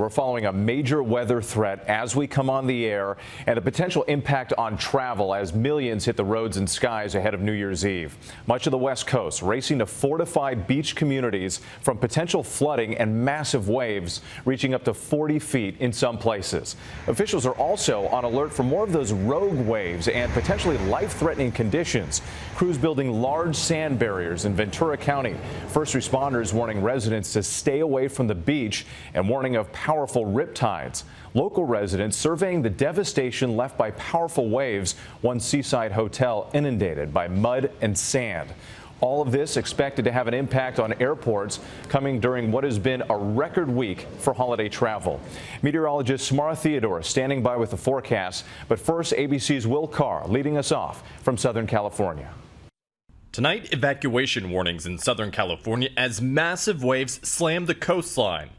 We're following a major weather threat as we come on the air and a potential impact on travel as millions hit the roads and skies ahead of New Year's Eve. Much of the West Coast racing to fortify beach communities from potential flooding and massive waves reaching up to 40 feet in some places. Officials are also on alert for more of those rogue waves and potentially life-threatening conditions. Crews building large sand barriers in Ventura County. First responders warning residents to stay away from the beach and warning of powerful riptides. Local residents surveying the devastation left by powerful waves, one seaside hotel inundated by mud and sand. All of this expected to have an impact on airports coming during what has been a record week for holiday travel. Meteorologist Samara Theodore standing by with the forecast. But first, ABC's Will Carr leading us off from Southern California. Tonight, evacuation warnings in Southern California as massive waves slam the coastline.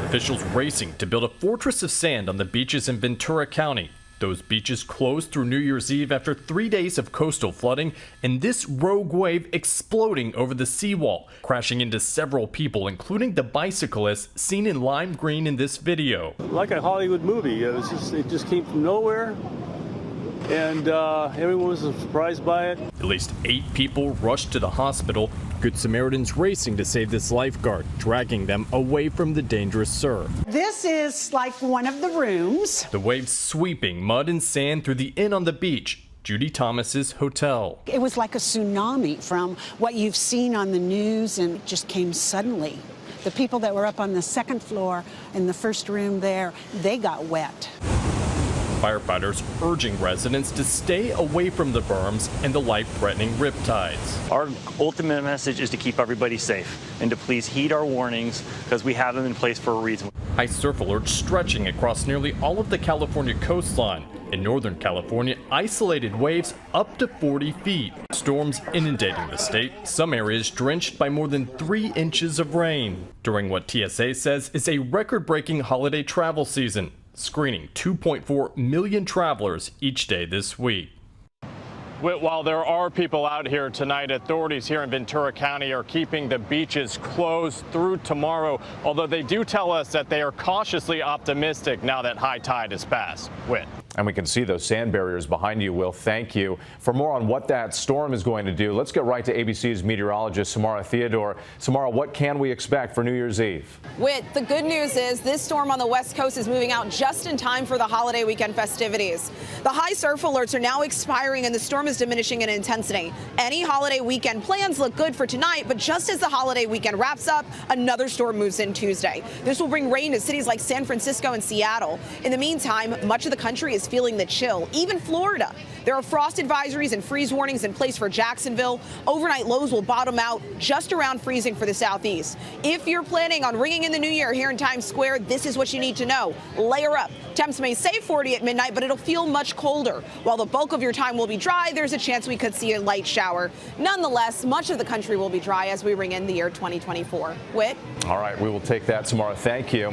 Officials racing to build a fortress of sand on the beaches in Ventura County. Those beaches closed through New Year's Eve after 3 days of coastal flooding and this rogue wave exploding over the seawall, crashing into several people, including the bicyclist seen in lime green in this video. Like a Hollywood movie. It just came from nowhere, and everyone was surprised by it. At least 8 people rushed to the hospital. Good Samaritans racing to save this lifeguard, dragging them away from the dangerous surf. This is like one of the rooms. The waves sweeping mud and sand through the inn on the beach, Judy Thomas's hotel. It was like a tsunami from what you've seen on the news, and it just came suddenly. The people that were up on the second floor in the first room there, they got wet. Firefighters urging residents to stay away from the berms and the life-threatening riptides. Our ultimate message is to keep everybody safe and to please heed our warnings because we have them in place for a reason. High surf alerts stretching across nearly all of the California coastline. In Northern California, isolated waves up to 40 feet. Storms inundating the state, some areas drenched by more than 3 inches of rain during what TSA says is a record-breaking holiday travel season, screening 2.4 million travelers each day this week. While there are people out here tonight, authorities here in Ventura County are keeping the beaches closed through tomorrow, although they do tell us that they are cautiously optimistic now that high tide has passed. Whit. And we can see those sand barriers behind you, Will. Thank you. For more on what that storm is going to do, let's get right to ABC's meteorologist, Samara Theodore. Samara, what can we expect for New Year's Eve? Whit, the good news is this storm on the West Coast is moving out just in time for the holiday weekend festivities. The high surf alerts are now expiring and the storm is diminishing in intensity. Any holiday weekend plans look good for tonight, but just as the holiday weekend wraps up, another storm moves in Tuesday. This will bring rain to cities like San Francisco and Seattle. In the meantime, much of the country is feeling the chill, even Florida. There are frost advisories and freeze warnings in place for Jacksonville. Overnight lows will bottom out just around freezing for the southeast. If you're planning on ringing in the new year here in Times Square, this is what you need to know. Layer up. Temps may say 40 at midnight, but it'll feel much colder. While the bulk of your time will be dry, there's a chance we could see a light shower. Nonetheless, much of the country will be dry as we ring in the year 2024. Whit? All right, we will take that, Samara. Thank you.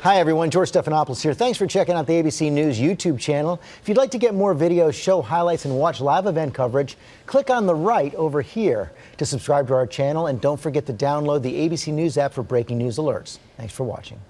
Hi, everyone. George Stephanopoulos here. Thanks for checking out the ABC News YouTube channel. If you'd like to get more videos, show highlights, and watch live event coverage, click on the right over here to subscribe to our channel. And don't forget to download the ABC News app for breaking news alerts. Thanks for watching.